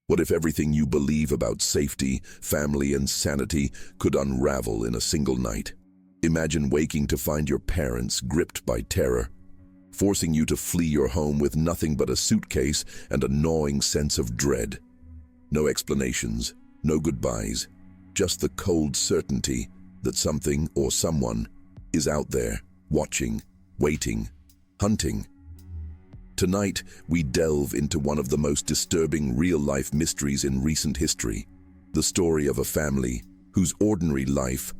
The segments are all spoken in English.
What if everything you believe about safety, family, and sanity could unravel in a single night? Imagine waking to find your parents gripped by terror, forcing you to flee your home with nothing but a suitcase and a gnawing sense of dread. No explanations, no goodbyes, just the cold certainty that something or someone is out there, watching, waiting, hunting. Tonight, we delve into one of the most disturbing real-life mysteries in recent history, the story of a family whose ordinary life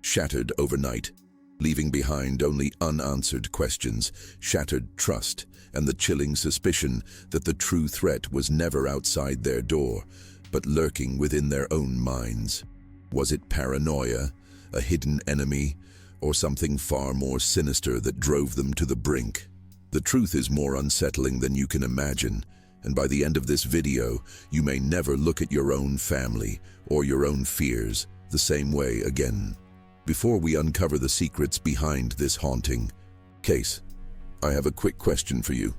shattered overnight, leaving behind only unanswered questions, shattered trust, and the chilling suspicion that the true threat was never outside their door, but lurking within their own minds. Was it paranoia, a hidden enemy, or something far more sinister that drove them to the brink? The truth is more unsettling than you can imagine, and by the end of this video, you may never look at your own family or your own fears the same way again. Before we uncover the secrets behind this haunting case, I have a quick question for you.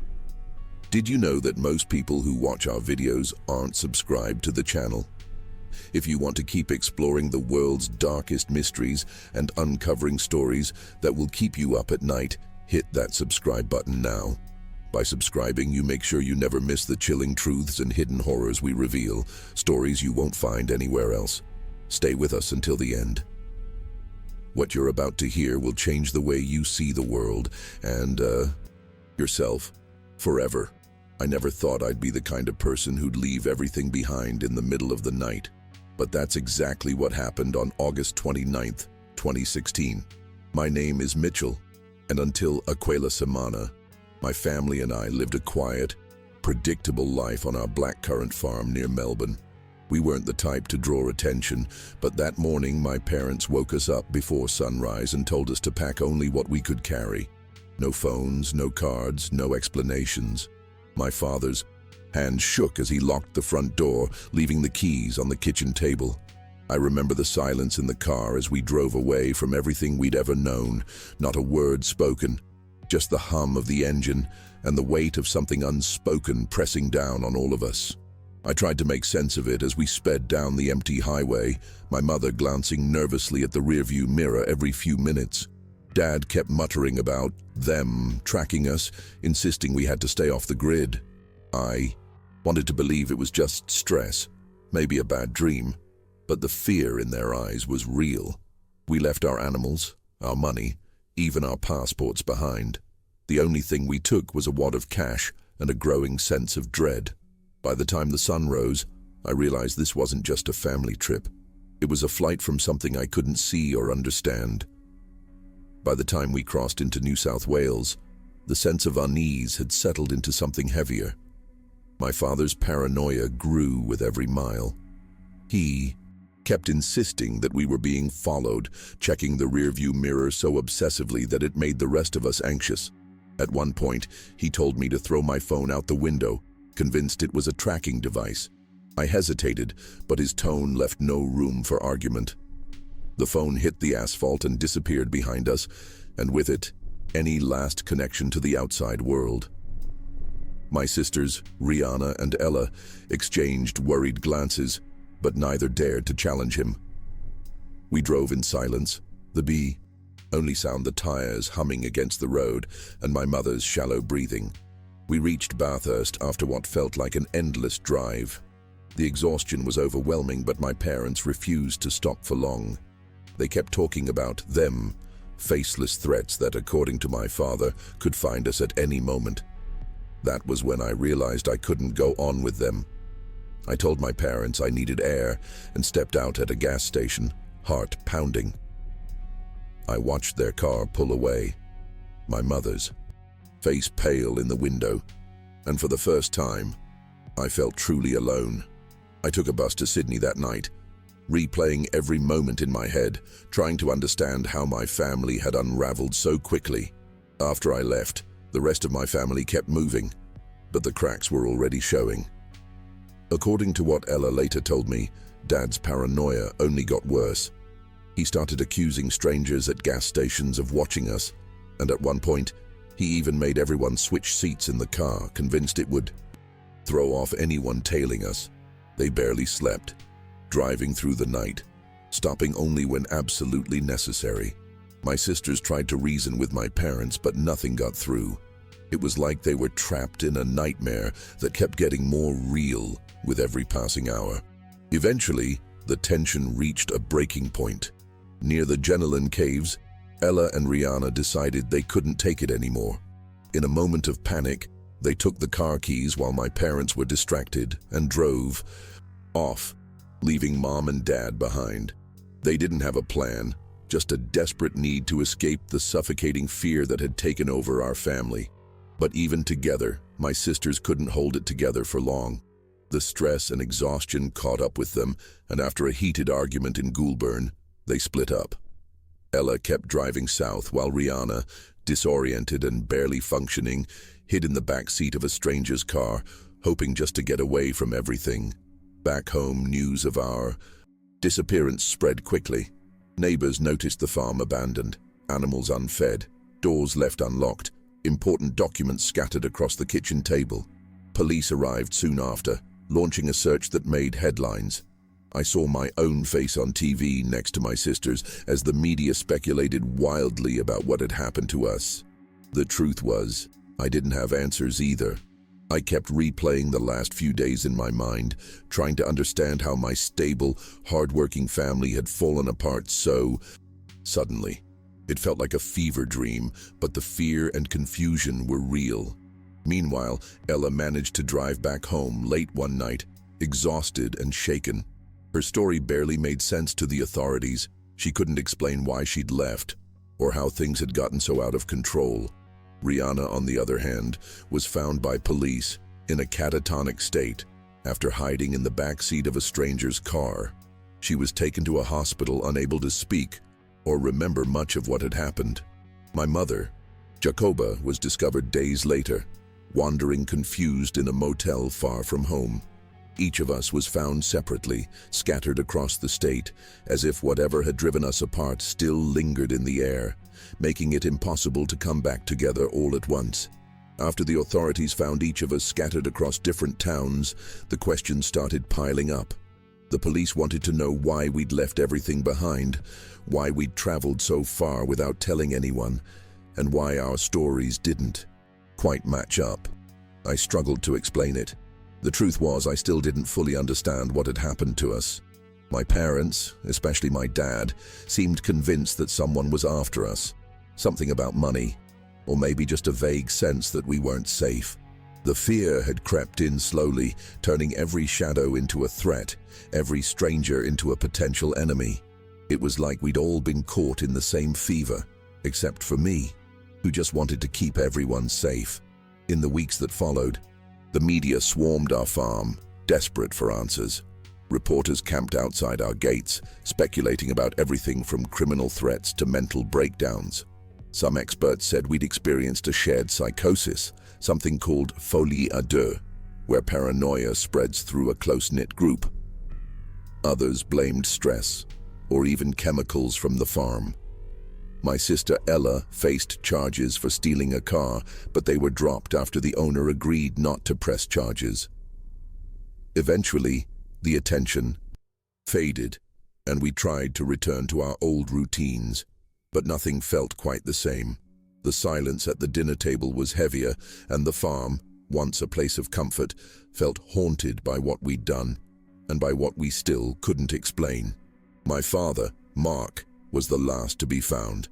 Did you know that most people who watch our videos aren't subscribed to the channel? If you want to keep exploring the world's darkest mysteries and uncovering stories that will keep you up at night, hit that subscribe button now. By subscribing, you make sure you never miss the chilling truths and hidden horrors we reveal, stories you won't find anywhere else. Stay with us until the end. What you're about to hear will change the way you see the world and, yourself forever. I never thought I'd be the kind of person who'd leave everything behind in the middle of the night. But that's exactly what happened on August 29th, 2016. My name is Mitchell, and until aquella semana, my family and I lived a quiet, predictable life on our blackcurrant farm near Melbourne. We weren't the type to draw attention, but that morning my parents woke us up before sunrise and told us to pack only what we could carry. No phones, no cards, no explanations. My father's hand shook as he locked the front door, leaving the keys on the kitchen table. I remember the silence in the car as we drove away from everything we'd ever known. Not a word spoken, just the hum of the engine and the weight of something unspoken pressing down on all of us. I tried to make sense of it as we sped down the empty highway, my mother glancing nervously at the rearview mirror every few minutes. Dad kept muttering about them tracking us, insisting we had to stay off the grid. I wanted to believe it was just stress, maybe a bad dream, but the fear in their eyes was real. We left our animals, our money, even our passports behind. The only thing we took was a wad of cash and a growing sense of dread. By the time the sun rose, I realized this wasn't just a family trip. It was a flight from something I couldn't see or understand. By the time we crossed into New South Wales, the sense of unease had settled into something heavier. My father's paranoia grew with every mile. He kept insisting that we were being followed, checking the rearview mirror so obsessively that it made the rest of us anxious. At one point, he told me to throw my phone out the window, convinced it was a tracking device. I hesitated, but his tone left no room for argument. The phone hit the asphalt and disappeared behind us, and with it, any last connection to the outside world. My sisters, Rihanna and Ella, exchanged worried glances, but neither dared to challenge him. We drove in silence, the bee only sound the tires humming against the road and my mother's shallow breathing. We reached Bathurst after what felt like an endless drive. The exhaustion was overwhelming, but my parents refused to stop for long. They kept talking about them, faceless threats that, according to my father, could find us at any moment. That was when I realized I couldn't go on with them. I told my parents I needed air and stepped out at a gas station, heart pounding. I watched their car pull away, my mother's, face pale in the window, and for the first time, I felt truly alone. I took a bus to Sydney that night, replaying every moment in my head, trying to understand how my family had unraveled so quickly. After I left, the rest of my family kept moving, but the cracks were already showing. According to what Ella later told me, Dad's paranoia only got worse. He started accusing strangers at gas stations of watching us, and at one point, he even made everyone switch seats in the car, convinced it would throw off anyone tailing us. They barely slept, driving through the night, stopping only when absolutely necessary. My sisters tried to reason with my parents, but nothing got through. It was like they were trapped in a nightmare that kept getting more real with every passing hour. Eventually, the tension reached a breaking point. Near the Genelin caves, Ella and Rihanna decided they couldn't take it anymore. In a moment of panic, they took the car keys while my parents were distracted and drove off, leaving Mom and Dad behind. They didn't have a plan, just a desperate need to escape the suffocating fear that had taken over our family. But even together, my sisters couldn't hold it together for long. The stress and exhaustion caught up with them, and after a heated argument in Goulburn, they split up. Ella kept driving south while Rihanna, disoriented and barely functioning, hid in the back seat of a stranger's car, hoping just to get away from everything. Back home, news of our disappearance spread quickly. Neighbors noticed the farm abandoned, animals unfed, doors left unlocked, important documents scattered across the kitchen table. Police arrived soon after, launching a search that made headlines. I saw my own face on TV next to my sisters as the media speculated wildly about what had happened to us. The truth was, I didn't have answers either. I kept replaying the last few days in my mind, trying to understand how my stable, hard-working family had fallen apart so suddenly. It felt like a fever dream, but the fear and confusion were real. Meanwhile, Ella managed to drive back home late one night, exhausted and shaken. Her story barely made sense to the authorities. She couldn't explain why she'd left, or how things had gotten so out of control. Rihanna, on the other hand, was found by police in a catatonic state after hiding in the back seat of a stranger's car. She was taken to a hospital unable to speak or remember much of what had happened. My mother, Jacoba, was discovered days later, wandering confused in a motel far from home. Each of us was found separately, scattered across the state, as if whatever had driven us apart still lingered in the air, making it impossible to come back together all at once. After the authorities found each of us scattered across different towns, the questions started piling up. The police wanted to know why we'd left everything behind, why we'd traveled so far without telling anyone, and why our stories didn't quite match up. I struggled to explain it. The truth was, I still didn't fully understand what had happened to us. My parents, especially my dad, seemed convinced that someone was after us. Something about money, or maybe just a vague sense that we weren't safe. The fear had crept in slowly, turning every shadow into a threat, every stranger into a potential enemy. It was like we'd all been caught in the same fever, except for me, who just wanted to keep everyone safe. In the weeks that followed, the media swarmed our farm, desperate for answers. Reporters camped outside our gates, speculating about everything from criminal threats to mental breakdowns. Some experts said we'd experienced a shared psychosis, something called folie à deux, where paranoia spreads through a close-knit group. Others blamed stress, or even chemicals from the farm. My sister Ella faced charges for stealing a car, but they were dropped after the owner agreed not to press charges. Eventually, the attention faded, and we tried to return to our old routines, but nothing felt quite the same. The silence at the dinner table was heavier, and the farm, once a place of comfort, felt haunted by what we'd done, and by what we still couldn't explain. My father, Mark, was the last to be found.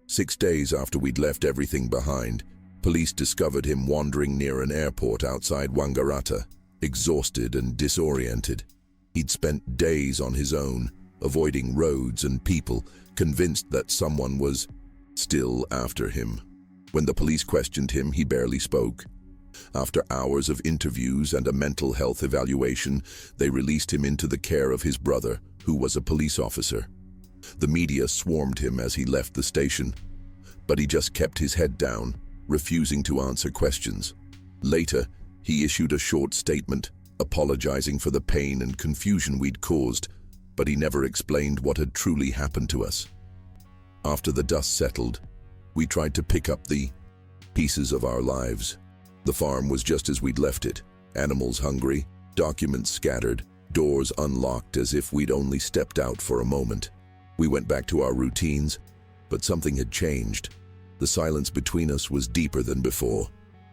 6 days after we'd left everything behind, police discovered him wandering near an airport outside Wangaratta, exhausted and disoriented. He'd spent days on his own, avoiding roads and people, convinced that someone was still after him. When the police questioned him, he barely spoke. After hours of interviews and a mental health evaluation, they released him into the care of his brother, who was a police officer. The media swarmed him as he left the station, but he just kept his head down, refusing to answer questions. Later, he issued a short statement, apologizing for the pain and confusion we'd caused, but he never explained what had truly happened to us. After the dust settled, we tried to pick up the pieces of our lives. The farm was just as we'd left it, animals hungry, documents scattered, doors unlocked as if we'd only stepped out for a moment. We went back to our routines, but something had changed. The silence between us was deeper than before,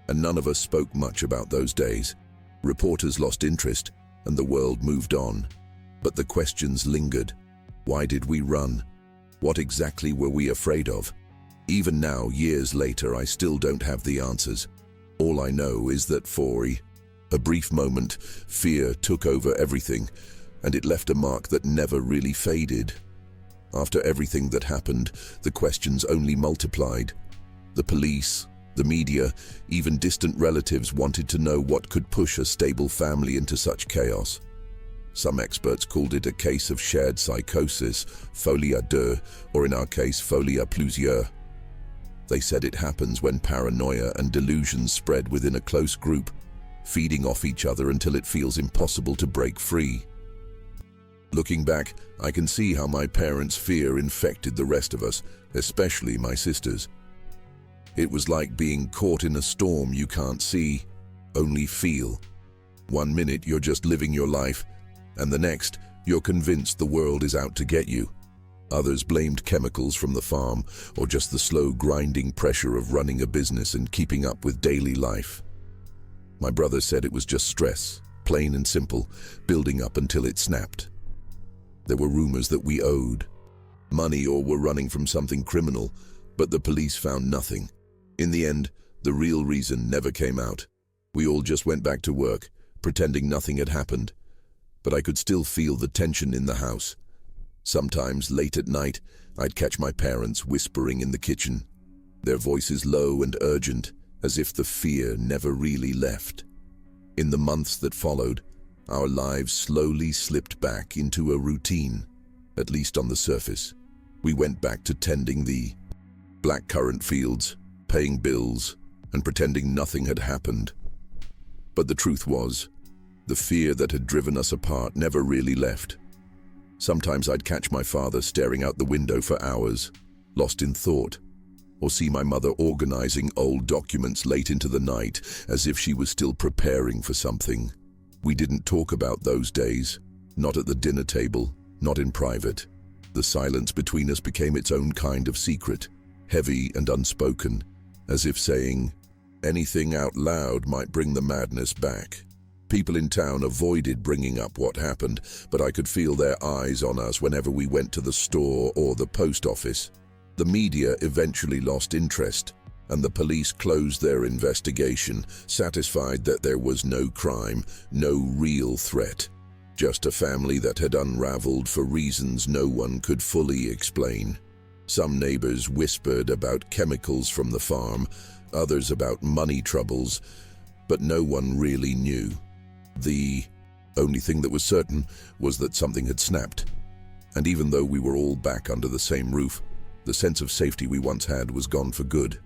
and none of us spoke much about those days. Reporters lost interest, and the world moved on. But the questions lingered. Why did we run? What exactly were we afraid of? Even now, years later, I still don't have the answers. All I know is that for a brief moment, fear took over everything, and it left a mark that never really faded. After everything that happened, the questions only multiplied. The police, the media, even distant relatives wanted to know what could push a stable family into such chaos. Some experts called it a case of shared psychosis, folie à deux, or in our case, folie à plusieurs. They said it happens when paranoia and delusion spread within a close group, feeding off each other until it feels impossible to break free. Looking back, I can see how my parents' fear infected the rest of us, especially my sisters. It was like being caught in a storm you can't see, only feel. One minute you're just living your life, and the next you're convinced the world is out to get you. Others blamed chemicals from the farm, or just the slow grinding pressure of running a business and keeping up with daily life. My brother said it was just stress, plain and simple, building up until it snapped. There were rumors that we owed money or were running from something criminal, but the police found nothing. In the end, the real reason never came out. We all just went back to work, pretending nothing had happened. But I could still feel the tension in the house. Sometimes, late at night, I'd catch my parents whispering in the kitchen, their voices low and urgent, as if the fear never really left. In the months that followed, our lives slowly slipped back into a routine, at least on the surface. We went back to tending the blackcurrant fields, paying bills, and pretending nothing had happened. But the truth was, the fear that had driven us apart never really left. Sometimes I'd catch my father staring out the window for hours, lost in thought, or see my mother organizing old documents late into the night as if she was still preparing for something. We didn't talk about those days, not at the dinner table, not in private. The silence between us became its own kind of secret, heavy and unspoken, as if saying, anything out loud might bring the madness back. People in town avoided bringing up what happened, but I could feel their eyes on us whenever we went to the store or the post office. The media eventually lost interest, and the police closed their investigation, satisfied that there was no crime, no real threat. Just a family that had unraveled for reasons no one could fully explain. Some neighbors whispered about chemicals from the farm, others about money troubles, but no one really knew. The only thing that was certain was that something had snapped. And even though we were all back under the same roof, the sense of safety we once had was gone for good.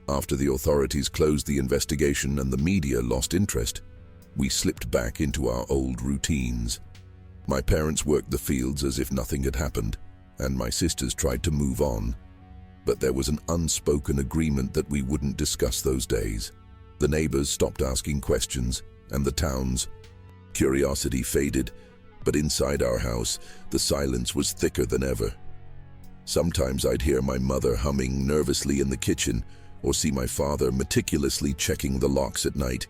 After the authorities closed the investigation and the media lost interest, we slipped back into our old routines. My parents worked the fields as if nothing had happened, and my sisters tried to move on. But there was an unspoken agreement that we wouldn't discuss those days. The neighbors stopped asking questions, and the town's curiosity faded, but inside our house, the silence was thicker than ever. Sometimes I'd hear my mother humming nervously in the kitchen, or see my father meticulously checking the locks at night,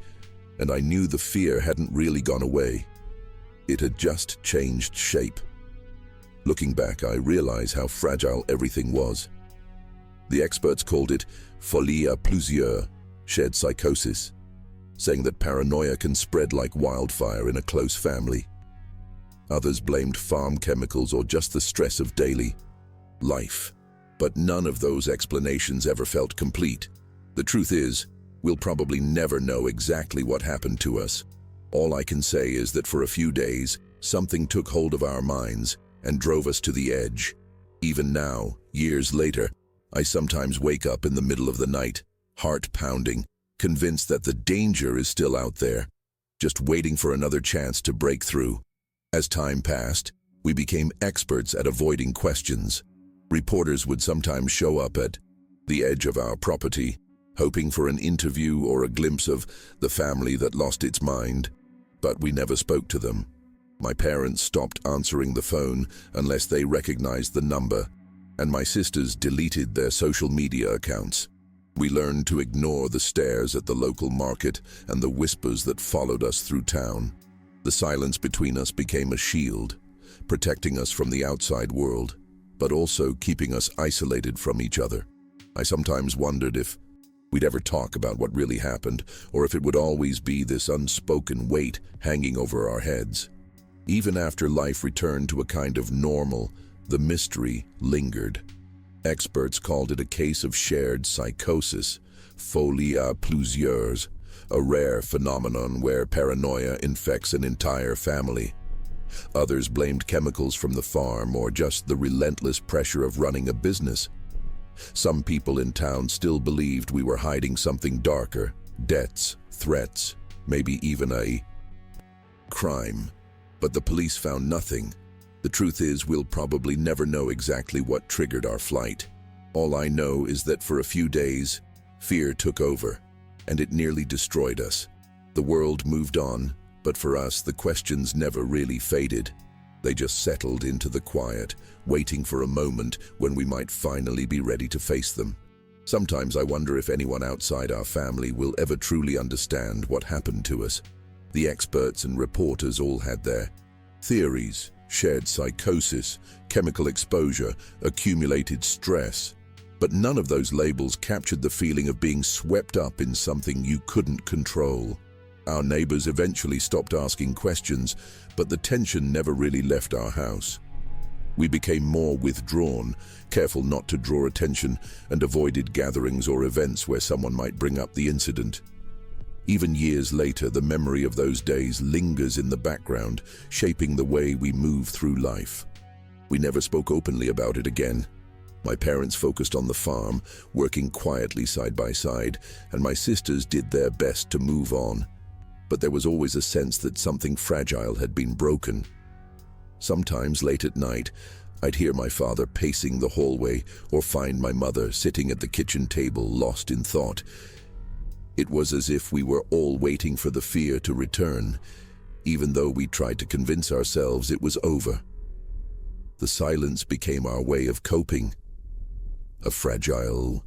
and I knew the fear hadn't really gone away. It had just changed shape. Looking back, I realize how fragile everything was. The experts called it folie à plusieurs, shared psychosis, saying that paranoia can spread like wildfire in a close family. Others blamed farm chemicals or just the stress of daily life. But none of those explanations ever felt complete. The truth is, we'll probably never know exactly what happened to us. All I can say is that for a few days, something took hold of our minds and drove us to the edge. Even now, years later, I sometimes wake up in the middle of the night, heart pounding, convinced that the danger is still out there, just waiting for another chance to break through. As time passed, we became experts at avoiding questions. Reporters would sometimes show up at the edge of our property, hoping for an interview or a glimpse of the family that lost its mind. But we never spoke to them. My parents stopped answering the phone unless they recognized the number, and my sisters deleted their social media accounts. We learned to ignore the stares at the local market and the whispers that followed us through town. The silence between us became a shield, protecting us from the outside world, but also keeping us isolated from each other. I sometimes wondered if we'd ever talk about what really happened, or if it would always be this unspoken weight hanging over our heads. Even after life returned to a kind of normal, the mystery lingered. Experts called it a case of shared psychosis, folie à plusieurs, a rare phenomenon where paranoia infects an entire family. Others blamed chemicals from the farm or just the relentless pressure of running a business. Some people in town still believed we were hiding something darker, debts, threats, maybe even a crime. But the police found nothing. The truth is, we'll probably never know exactly what triggered our flight. All I know is that for a few days, fear took over, and it nearly destroyed us. The world moved on, but for us, the questions never really faded. They just settled into the quiet, waiting for a moment when we might finally be ready to face them. Sometimes I wonder if anyone outside our family will ever truly understand what happened to us. The experts and reporters all had their theories: shared psychosis, chemical exposure, accumulated stress. But none of those labels captured the feeling of being swept up in something you couldn't control. Our neighbors eventually stopped asking questions, but the tension never really left our house. We became more withdrawn, careful not to draw attention, and avoided gatherings or events where someone might bring up the incident. Even years later, the memory of those days lingers in the background, shaping the way we move through life. We never spoke openly about it again. My parents focused on the farm, working quietly side by side, and my sisters did their best to move on. But there was always a sense that something fragile had been broken. Sometimes late at night, I'd hear my father pacing the hallway or find my mother sitting at the kitchen table, lost in thought. It was as if we were all waiting for the fear to return, even though we tried to convince ourselves it was over. The silence became our way of coping. A fragile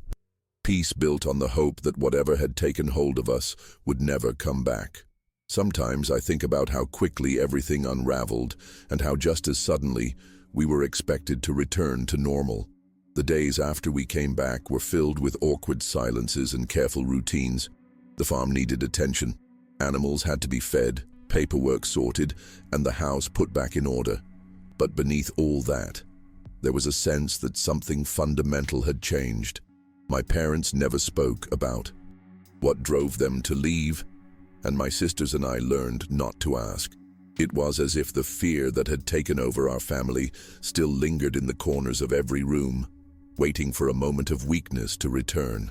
peace built on the hope that whatever had taken hold of us would never come back. Sometimes I think about how quickly everything unraveled and how just as suddenly we were expected to return to normal. The days after we came back were filled with awkward silences and careful routines. The farm needed attention. Animals had to be fed, paperwork sorted, and the house put back in order. But beneath all that, there was a sense that something fundamental had changed. My parents never spoke about what drove them to leave, and my sisters and I learned not to ask. It was as if the fear that had taken over our family still lingered in the corners of every room, waiting for a moment of weakness to return.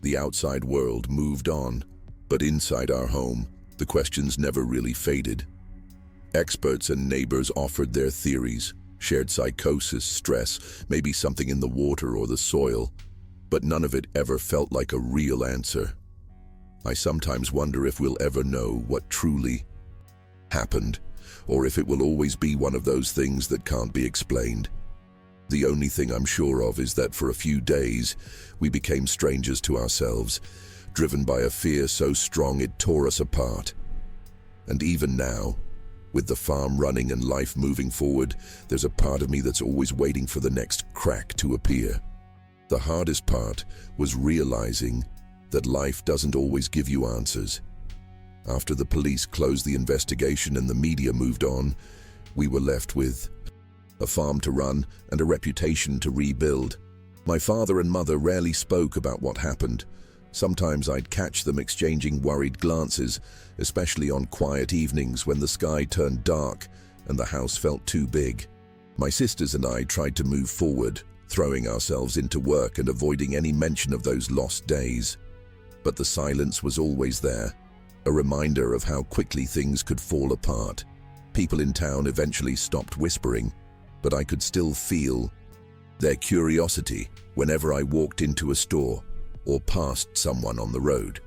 The outside world moved on, but inside our home, the questions never really faded. Experts and neighbors offered their theories: shared psychosis, stress, maybe something in the water or the soil, but none of it ever felt like a real answer. I sometimes wonder if we'll ever know what truly happened, or if it will always be one of those things that can't be explained. The only thing I'm sure of is that for a few days, we became strangers to ourselves, driven by a fear so strong it tore us apart. And even now, with the farm running and life moving forward, there's a part of me that's always waiting for the next crack to appear. The hardest part was realizing that life doesn't always give you answers. After the police closed the investigation and the media moved on, we were left with a farm to run and a reputation to rebuild. My father and mother rarely spoke about what happened. Sometimes I'd catch them exchanging worried glances, especially on quiet evenings when the sky turned dark and the house felt too big. My sisters and I tried to move forward, throwing ourselves into work and avoiding any mention of those lost days. But the silence was always there, a reminder of how quickly things could fall apart. People in town eventually stopped whispering, but I could still feel their curiosity whenever I walked into a store or passed someone on the road.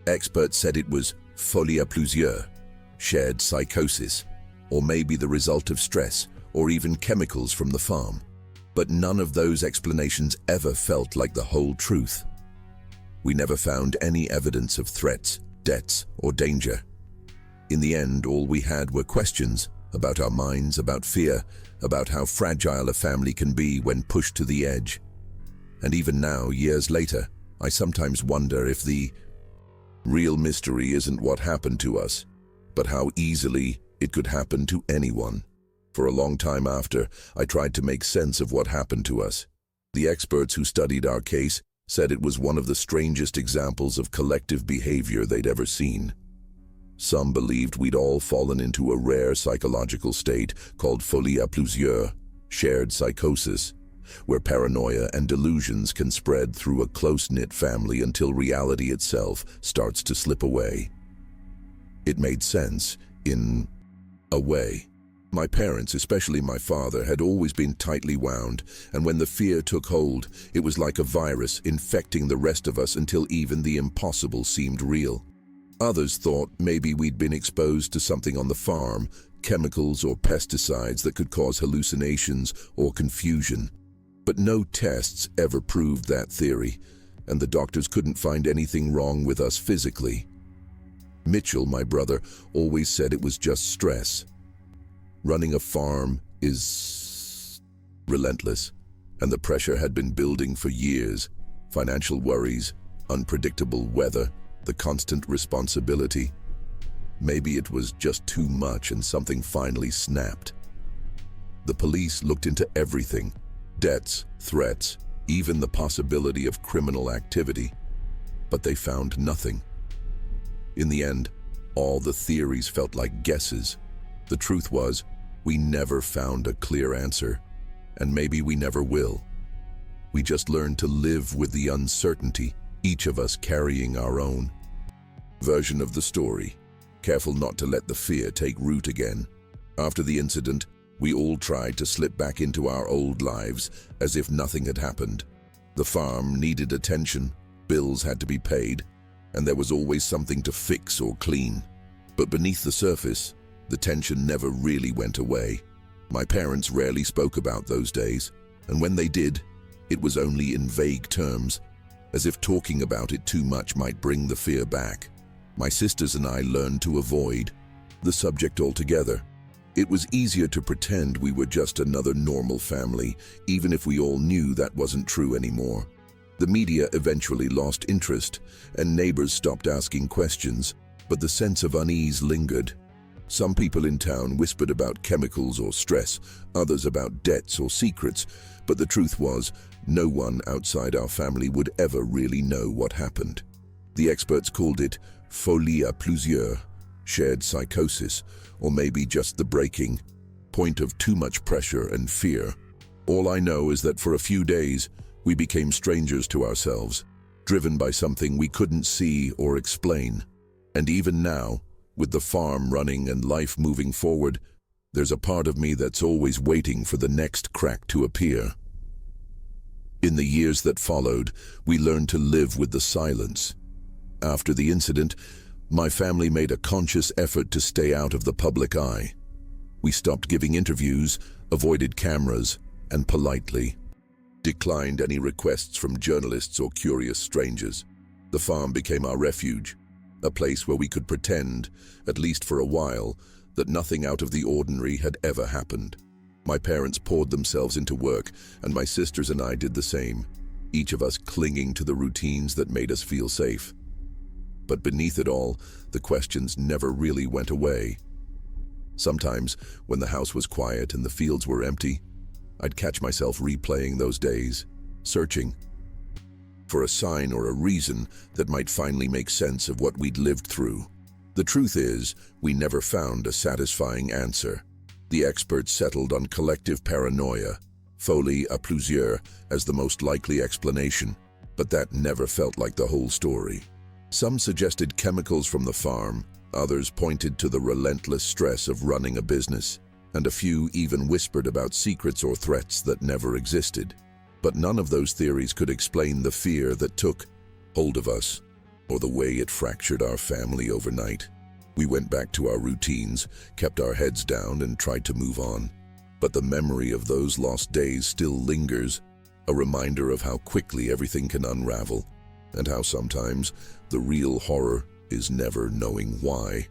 Experts said it was folie à plusieurs, shared psychosis, or maybe the result of stress, or even chemicals from the farm. But none of those explanations ever felt like the whole truth. We never found any evidence of threats, deaths, or danger. In the end, all we had were questions about our minds, about fear, about how fragile a family can be when pushed to the edge. And even now, years later, I sometimes wonder if the real mystery isn't what happened to us, but how easily it could happen to anyone. For a long time after, I tried to make sense of what happened to us. The experts who studied our case said it was one of the strangest examples of collective behavior they'd ever seen. Some believed we'd all fallen into a rare psychological state called folie à plusieurs, shared psychosis, where paranoia and delusions can spread through a close-knit family until reality itself starts to slip away. It made sense, in a way. My parents, especially my father, had always been tightly wound, and when the fear took hold, it was like a virus infecting the rest of us until even the impossible seemed real. Others thought maybe we'd been exposed to something on the farm, chemicals or pesticides that could cause hallucinations or confusion. But no tests ever proved that theory, and the doctors couldn't find anything wrong with us physically. Mitchell, my brother, always said it was just stress. Running a farm is relentless, and the pressure had been building for years. Financial worries, unpredictable weather, the constant responsibility. Maybe it was just too much and something finally snapped. The police looked into everything, debts, threats, even the possibility of criminal activity, but they found nothing. In the end, all the theories felt like guesses. The truth was, we never found a clear answer, and maybe we never will. We just learned to live with the uncertainty, each of us carrying our own version of the story, careful not to let the fear take root again. After the incident, we all tried to slip back into our old lives as if nothing had happened. The farm needed attention, bills had to be paid, and there was always something to fix or clean. But beneath the surface, the tension never really went away. My parents rarely spoke about those days, and when they did, it was only in vague terms, as if talking about it too much might bring the fear back. My sisters and I learned to avoid the subject altogether. It was easier to pretend we were just another normal family, even if we all knew that wasn't true anymore. The media eventually lost interest, and neighbors stopped asking questions, but the sense of unease lingered. Some people in town whispered about chemicals or stress, others about debts or secrets, but the truth was, no one outside our family would ever really know what happened. The experts called it folie à plusieurs, shared psychosis, or maybe just the breaking point of too much pressure and fear. All I know is that for a few days, we became strangers to ourselves, driven by something we couldn't see or explain. And even now, with the farm running and life moving forward, there's a part of me that's always waiting for the next crack to appear. In the years that followed, we learned to live with the silence. After the incident, my family made a conscious effort to stay out of the public eye. We stopped giving interviews, avoided cameras, and politely declined any requests from journalists or curious strangers. The farm became our refuge, a place where we could pretend, at least for a while, that nothing out of the ordinary had ever happened. My parents poured themselves into work, and my sisters and I did the same, each of us clinging to the routines that made us feel safe. But beneath it all, the questions never really went away. Sometimes, when the house was quiet and the fields were empty, I'd catch myself replaying those days, searching for a sign or a reason that might finally make sense of what we'd lived through. The truth is, we never found a satisfying answer. The experts settled on collective paranoia, folie à plusieurs, as the most likely explanation, but that never felt like the whole story. Some suggested chemicals from the farm, others pointed to the relentless stress of running a business, and a few even whispered about secrets or threats that never existed. But none of those theories could explain the fear that took hold of us, or the way it fractured our family overnight. We went back to our routines, kept our heads down, and tried to move on. But the memory of those lost days still lingers, a reminder of how quickly everything can unravel, and how sometimes the real horror is never knowing why.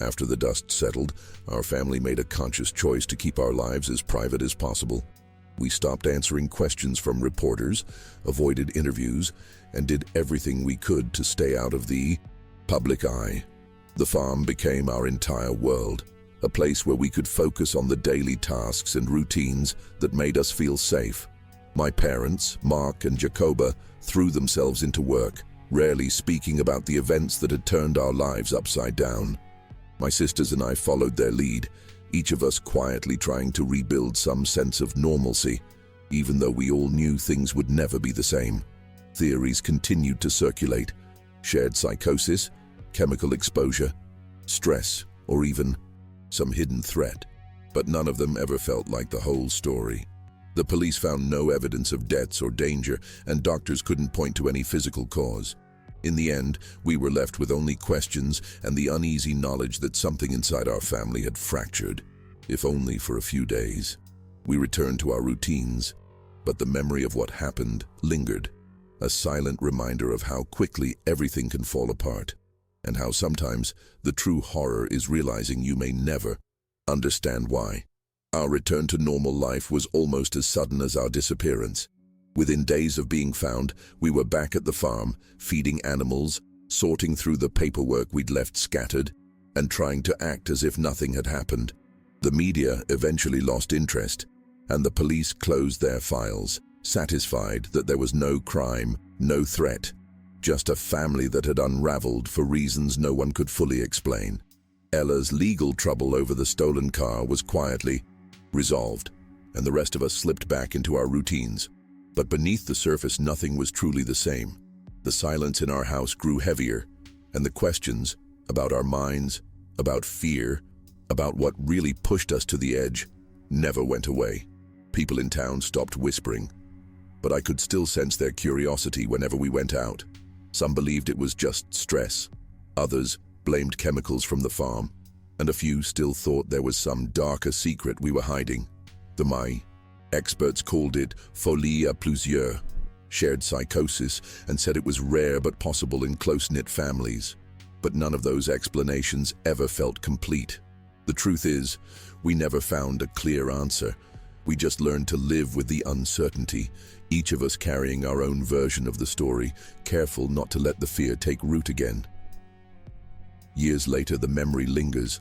After the dust settled, our family made a conscious choice to keep our lives as private as possible. We stopped answering questions from reporters, avoided interviews, and did everything we could to stay out of the public eye. The farm became our entire world, a place where we could focus on the daily tasks and routines that made us feel safe. My parents, Mark and Jacoba, threw themselves into work, rarely speaking about the events that had turned our lives upside down. My sisters and I followed their lead, each of us quietly trying to rebuild some sense of normalcy, even though we all knew things would never be the same. Theories continued to circulate: shared psychosis, chemical exposure, stress, or even some hidden threat. But none of them ever felt like the whole story. The police found no evidence of deaths or danger, and doctors couldn't point to any physical cause. In the end, we were left with only questions and the uneasy knowledge that something inside our family had fractured, if only for a few days. We returned to our routines, but the memory of what happened lingered, a silent reminder of how quickly everything can fall apart, and how sometimes the true horror is realizing you may never understand why. Our return to normal life was almost as sudden as our disappearance. Within days of being found, we were back at the farm, feeding animals, sorting through the paperwork we'd left scattered, and trying to act as if nothing had happened. The media eventually lost interest, and the police closed their files, satisfied that there was no crime, no threat, just a family that had unraveled for reasons no one could fully explain. Ella's legal trouble over the stolen car was quietly resolved, and the rest of us slipped back into our routines. But beneath the surface, nothing was truly the same. The silence in our house grew heavier, and the questions about our minds, about fear, about what really pushed us to the edge, never went away. People in town stopped whispering, but I could still sense their curiosity whenever we went out. Some believed it was just stress, others blamed chemicals from the farm, and a few still thought there was some darker secret we were hiding. The experts called it folie à plusieurs, shared psychosis, and said it was rare but possible in close-knit families. But none of those explanations ever felt complete. The truth is, we never found a clear answer. We just learned to live with the uncertainty, each of us carrying our own version of the story, careful not to let the fear take root again. Years later, the memory lingers,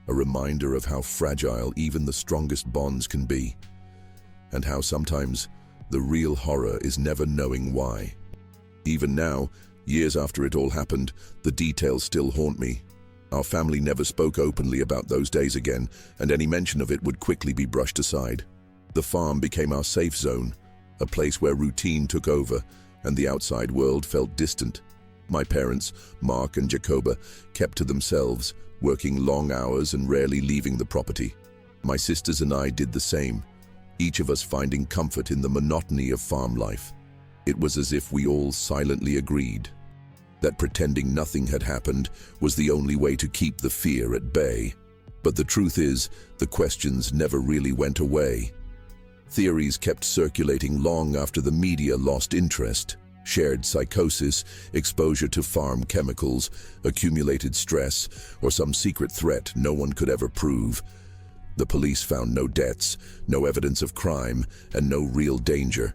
a reminder of how fragile even the strongest bonds can be, and how sometimes the real horror is never knowing why. Even now, years after it all happened, the details still haunt me. Our family never spoke openly about those days again, and any mention of it would quickly be brushed aside. The farm became our safe zone, a place where routine took over, and the outside world felt distant. My parents, Mark and Jacoba, kept to themselves, working long hours and rarely leaving the property. My sisters and I did the same, each of us finding comfort in the monotony of farm life. It was as if we all silently agreed that pretending nothing had happened was the only way to keep the fear at bay. But the truth is, the questions never really went away. Theories kept circulating long after the media lost interest. Shared psychosis, exposure to farm chemicals, accumulated stress, or some secret threat no one could ever prove. The police found no deaths, no evidence of crime, and no real danger.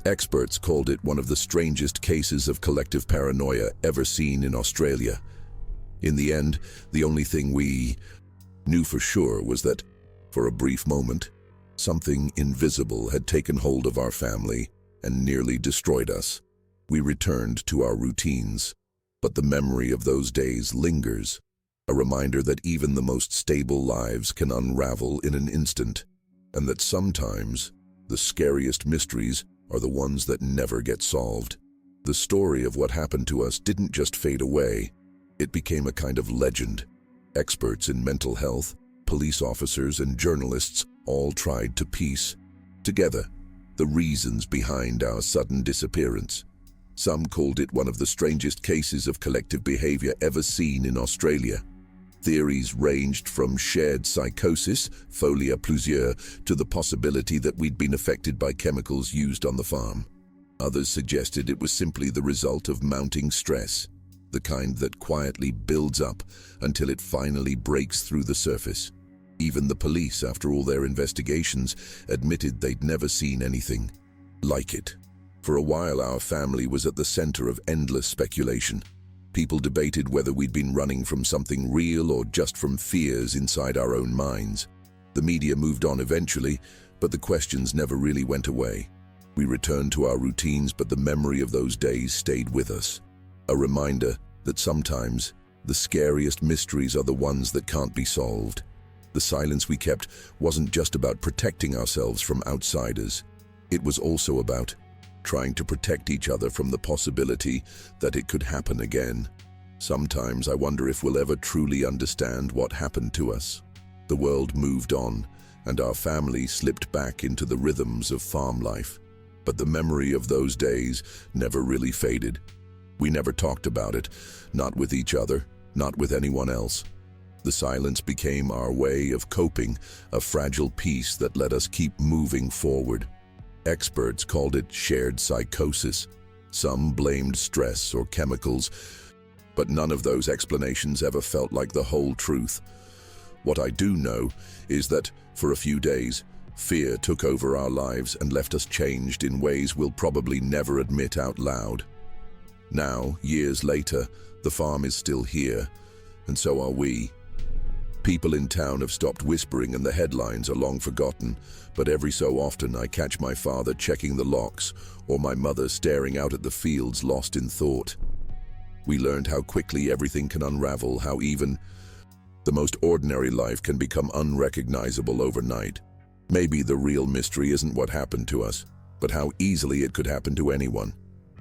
Experts called it one of the strangest cases of collective paranoia ever seen in Australia. In the end, the only thing we knew for sure was that, for a brief moment, something invisible had taken hold of our family and nearly destroyed us. We returned to our routines, but the memory of those days lingers, a reminder that even the most stable lives can unravel in an instant, and that sometimes the scariest mysteries are the ones that never get solved. The story of what happened to us didn't just fade away, it became a kind of legend. Experts in mental health, police officers, and journalists all tried to piece together the reasons behind our sudden disappearance. Some called it one of the strangest cases of collective behavior ever seen in Australia. Theories ranged from shared psychosis, folie à plusieurs, to the possibility that we'd been affected by chemicals used on the farm. Others suggested it was simply the result of mounting stress, the kind that quietly builds up until it finally breaks through the surface. Even the police, after all their investigations, admitted they'd never seen anything like it. For a while, our family was at the center of endless speculation. People debated whether we'd been running from something real or just from fears inside our own minds. The media moved on eventually, but the questions never really went away. We returned to our routines, but the memory of those days stayed with us. A reminder that sometimes the scariest mysteries are the ones that can't be solved. The silence we kept wasn't just about protecting ourselves from outsiders. It was also about trying to protect each other from the possibility that it could happen again. Sometimes I wonder if we'll ever truly understand what happened to us. The world moved on, and our family slipped back into the rhythms of farm life. But the memory of those days never really faded. We never talked about it, not with each other, not with anyone else. The silence became our way of coping, a fragile piece that let us keep moving forward. Experts called it shared psychosis. Some blamed stress or chemicals, but none of those explanations ever felt like the whole truth. What I do know is that, for a few days, fear took over our lives and left us changed in ways we'll probably never admit out loud. Now, years later, the farm is still here, and so are we. People in town have stopped whispering and the headlines are long forgotten, but every so often I catch my father checking the locks or my mother staring out at the fields lost in thought. We learned how quickly everything can unravel, how even the most ordinary life can become unrecognizable overnight. Maybe the real mystery isn't what happened to us, but how easily it could happen to anyone,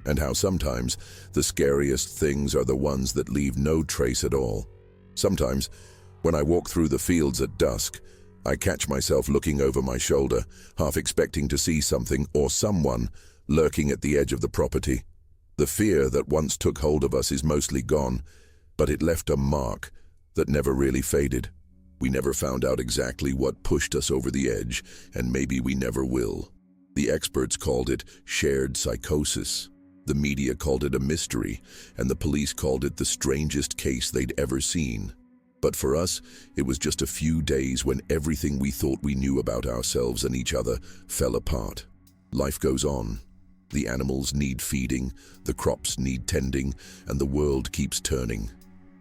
and how sometimes the scariest things are the ones that leave no trace at all. Sometimes, when I walk through the fields at dusk, I catch myself looking over my shoulder, half expecting to see something or someone lurking at the edge of the property. The fear that once took hold of us is mostly gone, but it left a mark that never really faded. We never found out exactly what pushed us over the edge, and maybe we never will. The experts called it shared psychosis. The media called it a mystery, and the police called it the strangest case they'd ever seen. But for us, it was just a few days when everything we thought we knew about ourselves and each other fell apart. Life goes on. The animals need feeding, the crops need tending, and the world keeps turning.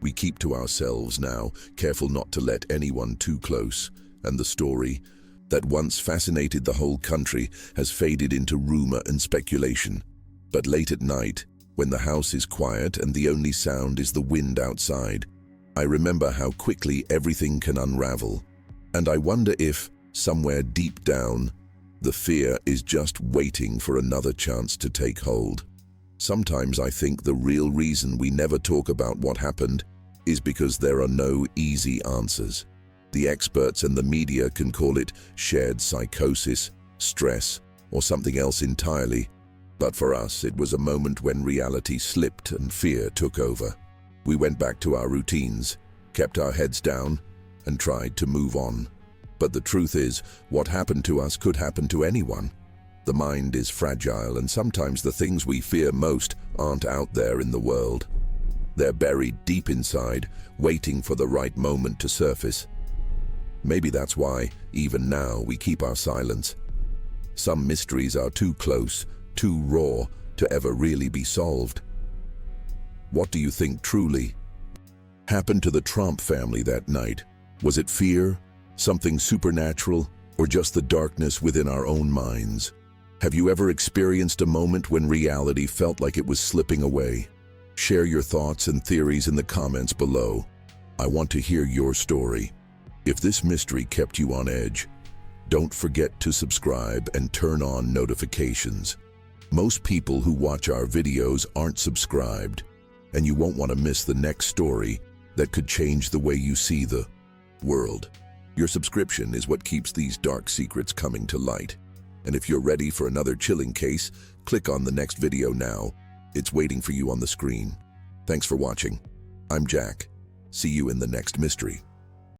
We keep to ourselves now, careful not to let anyone too close, and the story that once fascinated the whole country has faded into rumor and speculation. But late at night, when the house is quiet and the only sound is the wind outside, I remember how quickly everything can unravel, and I wonder if, somewhere deep down, the fear is just waiting for another chance to take hold. Sometimes I think the real reason we never talk about what happened is because there are no easy answers. The experts and the media can call it shared psychosis, stress, or something else entirely, but for us it was a moment when reality slipped and fear took over. We went back to our routines, kept our heads down, and tried to move on. But the truth is, what happened to us could happen to anyone. The mind is fragile, and sometimes the things we fear most aren't out there in the world. They're buried deep inside, waiting for the right moment to surface. Maybe that's why, even now, we keep our silence. Some mysteries are too close, too raw, to ever really be solved. What do you think truly happened to the Tromp family that night? Was it fear, something supernatural, or just the darkness within our own minds? Have you ever experienced a moment when reality felt like it was slipping away? Share your thoughts and theories in the comments below. I want to hear your story. If this mystery kept you on edge, don't forget to subscribe and turn on notifications. Most people who watch our videos aren't subscribed, and you won't want to miss the next story that could change the way you see the world. Your subscription is what keeps these dark secrets coming to light. And if you're ready for another chilling case, click on the next video now. It's waiting for you on the screen. Thanks for watching. I'm Jack. See you in the next mystery.